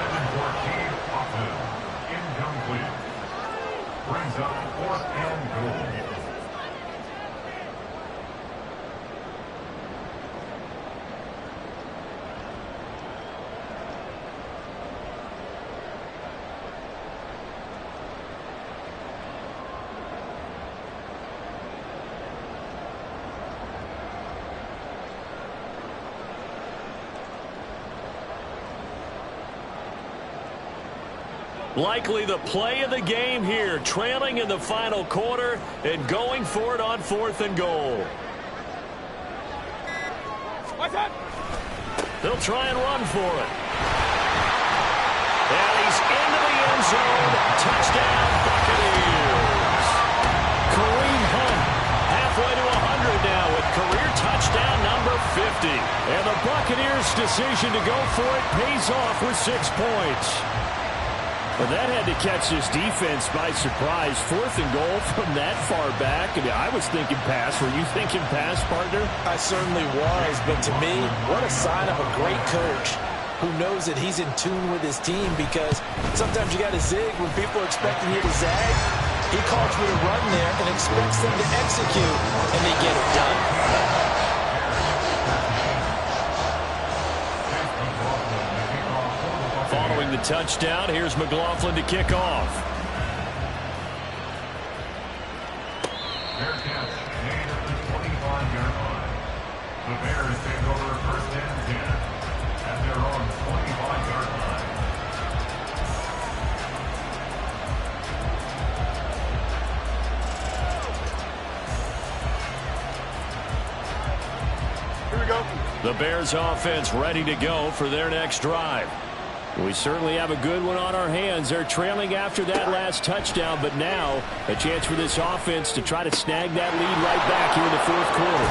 Incomplete. Brings up 4th and goal. Likely the play of the game here, trailing in the final quarter and going for it on 4th and goal. They'll try and run for it. And he's into the end zone. Touchdown, Buccaneers. Kareem Hunt halfway to 100 now with career touchdown number 50. And the Buccaneers' decision to go for it pays off with 6 points. Well, that had to catch this defense by surprise. 4th and goal from that far back. I mean, I was thinking pass. Were you thinking pass, partner? I certainly was, but to me, what a sign of a great coach who knows that he's in tune with his team, because sometimes you got to zig when people are expecting you to zag. He calls for the run there and expects them to execute, and they get it done. Following the touchdown, here's McLaughlin to kick off. Fair catch made at the 25-yard line. The Bears take over 1st and 10 at their own 25-yard line. Here we go. The Bears offense ready to go for their next drive. We certainly have a good one on our hands. They're trailing after that last touchdown, but now a chance for this offense to try to snag that lead right back here in the 4th quarter.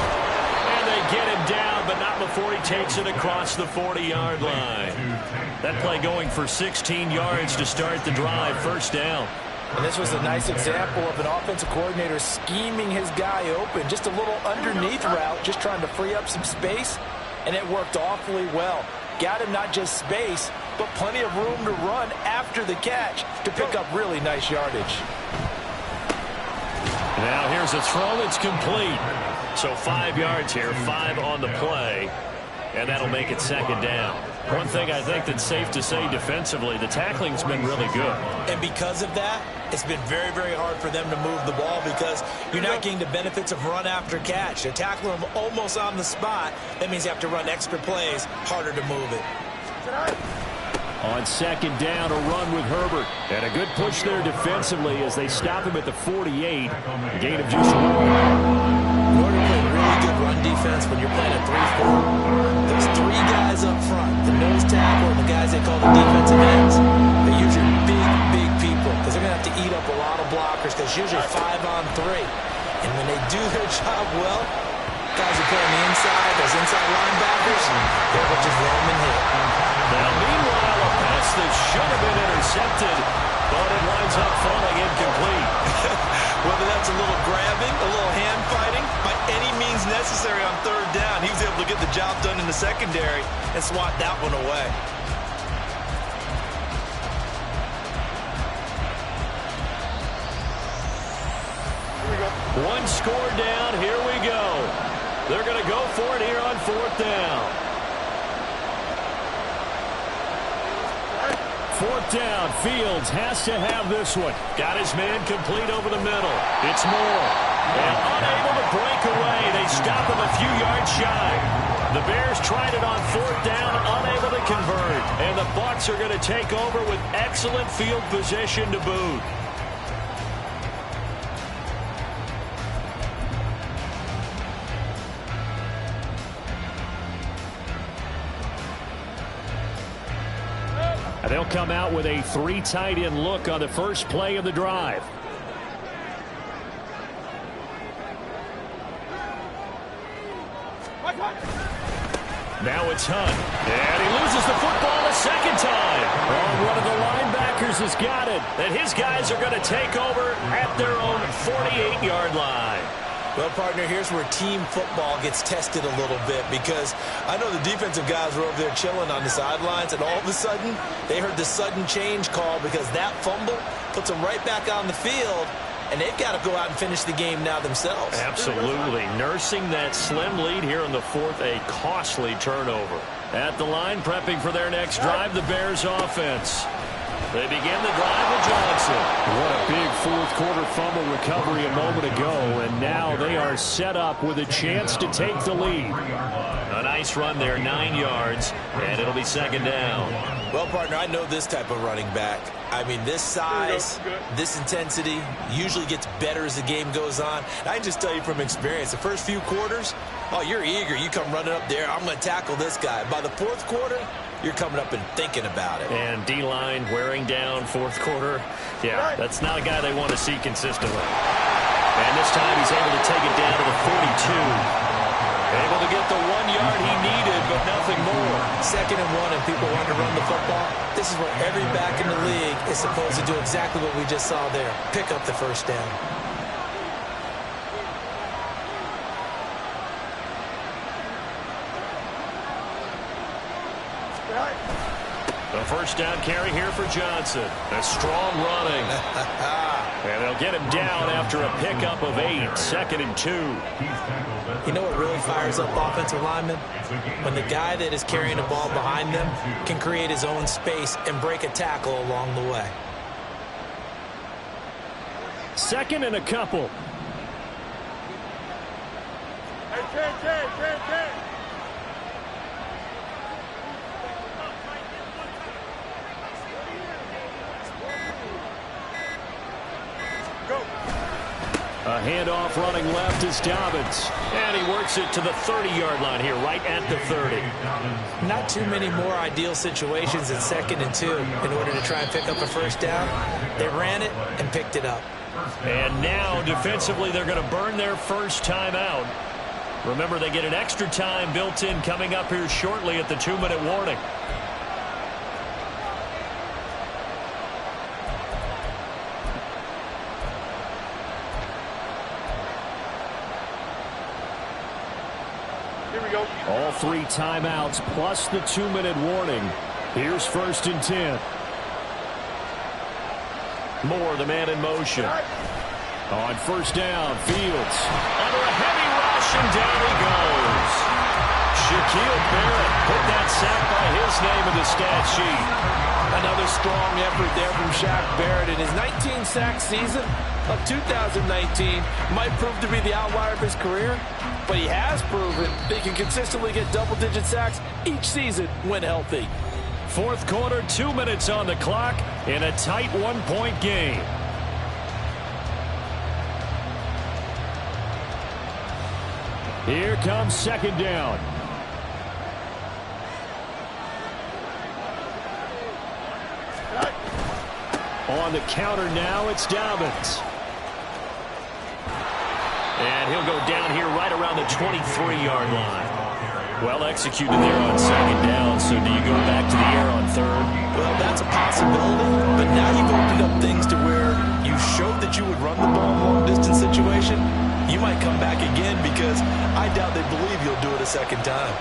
And they get him down, but not before he takes it across the 40-yard line. That play going for 16 yards to start the drive, 1st down. And this was a nice example of an offensive coordinator scheming his guy open. Just a little underneath route, just trying to free up some space, and it worked awfully well. Got him not just space, but plenty of room to run after the catch to pick up really nice yardage. Now here's a throw that's complete. So 5 yards here, 5 on the play, and that'll make it 2nd down. One thing I think that's safe to say defensively, the tackling's been really good. And because of that, it's been very, very hard for them to move the ball, because you're not getting the benefits of run after catch. They're tackling them almost on the spot. That means you have to run extra plays, harder to move it. On 2nd down, a run with Herbert. And a good push there defensively as they stop him at the 48. Gain of just 1. In order to play really good run defense, when you're playing a 3-4, those three guys up front, the nose tackle and the guys they call the defensive ends, they're usually big people because they're going to have to eat up a lot of blockers because it's usually 5-on-3. And when they do their job well, guys who play on the inside, those inside linebackers, they're able to just roam and hit. Now, meanwhile, a pass that should have been intercepted, but it winds up falling incomplete. Whether that's a little grabbing, a little hand fighting, by any means necessary on third down, he was able to get the job done in the secondary and swat that one away. One score down, here we go. They're going to go for it here on fourth down. Fourth down, Fields has to have this one. Got his man complete over the middle. It's Moore. And unable to break away. They stop him a few yards shy. The Bears tried it on fourth down, unable to convert. And the Bucs are going to take over with excellent field position to boot. And they'll come out with a 3 tight end look on the first play of the drive. Now it's Hunt. And he loses the football a second time. Oh, one of the linebackers has got it. And his guys are going to take over at their own 48-yard line. Well, partner, here's where team football gets tested a little bit because I know the defensive guys were over there chilling on the sidelines, and all of a sudden they heard the sudden change call because that fumble puts them right back on the field, and they've got to go out and finish the game now themselves. Absolutely. Nursing that slim lead here in the fourth, a costly turnover. At the line, prepping for their next drive, the Bears offense. They begin the drive with Johnson. What a big fourth-quarter fumble recovery a moment ago, and now they are set up with a chance to take the lead. A nice run there, 9 yards, and it'll be second down. Well, partner, I know this type of running back. I mean, this size, this intensity usually gets better as the game goes on. I can just tell you from experience, the first few quarters, oh, you're eager. You come running up there, I'm going to tackle this guy. By the fourth quarter, you're coming up and thinking about it. And D-line wearing down fourth quarter. Yeah, that's not a guy they want to see consistently. And this time he's able to take it down to the 42. Able to get the 1 yard he needed, but nothing more. 2nd and 1, and people want to run the football. This is where every back in the league is supposed to do exactly what we just saw there. Pick up the first down. The first down carry here for Johnson. A strong running. And they'll get him down after a pickup of 8. 2nd and 2. You know what really fires up offensive linemen? When the guy that is carrying the ball behind them can create his own space and break a tackle along the way. 2nd and a couple. A handoff running left is Dobbins. And he works it to the 30-yard line here, right at the 30. Not too many more ideal situations in 2nd and 2 in order to try and pick up a first down. They ran it and picked it up. And now, defensively, they're going to burn their first timeout. Remember, they get an extra time built in coming up here shortly at the 2-minute warning. All 3 timeouts plus the 2-minute warning. Here's 1st and 10. Moore, the man in motion. On first down, Fields. Under a heavy rush, and down he goes. Shaquille Barrett put that sack by his name in the stat sheet. Another strong effort there from Shaq Barrett in his 19-sack season of 2019. Might prove to be the outlier of his career, but he has proven that he can consistently get double-digit sacks each season when healthy. Fourth quarter, 2 minutes on the clock in a tight 1-point game. Here comes second down. On the counter now, it's Dobbins. And he'll go down here right around the 23-yard line. Well executed there on second down, so do you go back to the air on third? Well, that's a possibility, but now you've opened up things to where you showed that you would run the ball in a long-distance situation. You might come back again because I doubt they believe you'll do it a second time.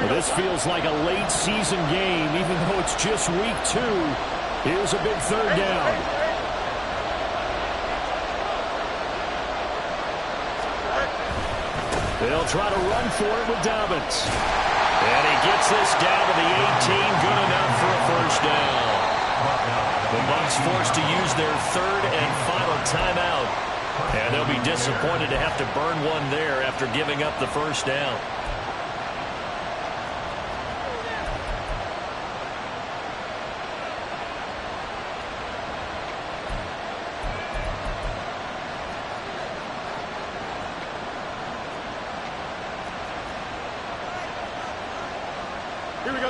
Well, this feels like a late-season game, even though it's just week 2. Here's a big third down. They'll try to run for it with Dobbins. And he gets this down to the 18, good enough for a first down. The Bucs forced to use their third and final timeout. And they'll be disappointed to have to burn one there after giving up the first down.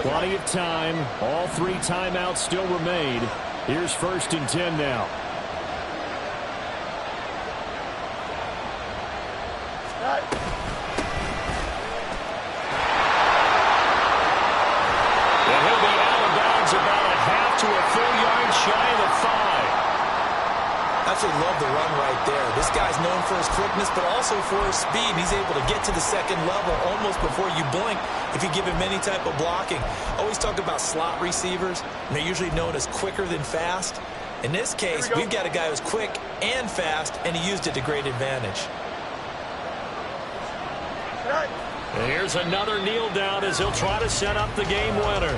Plenty of time. All 3 timeouts still remain. Here's 1st and 10 now. And he'll be out of bounds about a half to a full yard shy of the 5. Absolutely love the run right there. This guy's known for his quickness, but also for his speed. He's able to get to the second level almost before you blink if you give him any type of blocking. Always talk about slot receivers, and they're usually known as quicker than fast. In this case, we've got a guy who's quick and fast, and he used it to great advantage. And here's another kneel down as he'll try to set up the game winner.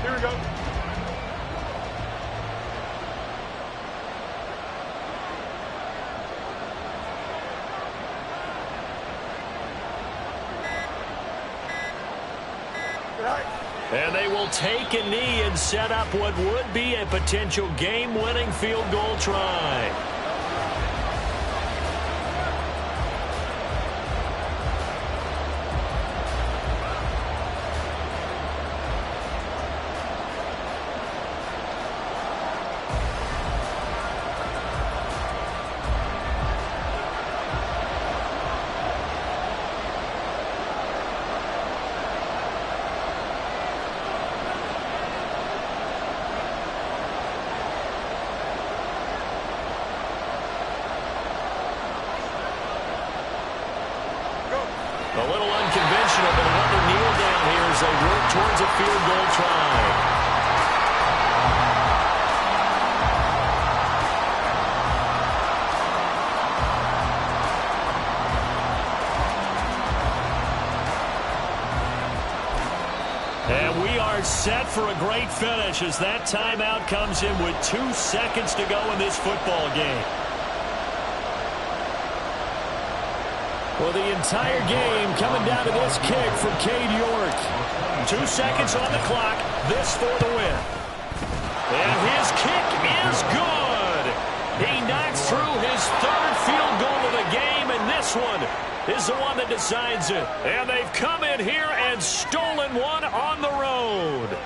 Here we go. And they will take a knee and set up what would be a potential game-winning field goal try. A little unconventional, but another kneel down here as they work towards a field goal try. And we are set for a great finish as that timeout comes in with 2 seconds to go in this football game. Well, the entire game coming down to this kick from Cade York. 2 seconds on the clock. This for the win. And his kick is good. He knocks through his 3rd field goal of the game, and this one is the one that decides it. And they've come in here and stolen one on the road.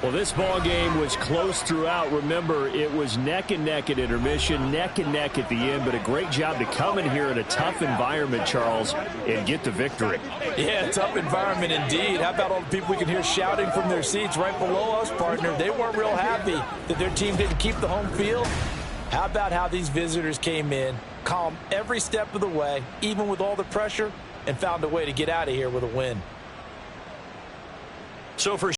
Well, this ball game was close throughout. Remember, it was neck and neck at intermission, neck and neck at the end, but a great job to come in here in a tough environment, Charles, and get the victory. Yeah, tough environment indeed. How about all the people we can hear shouting from their seats right below us, partner? They weren't real happy that their team didn't keep the home field. How about how these visitors came in, calm every step of the way, even with all the pressure, and found a way to get out of here with a win. So for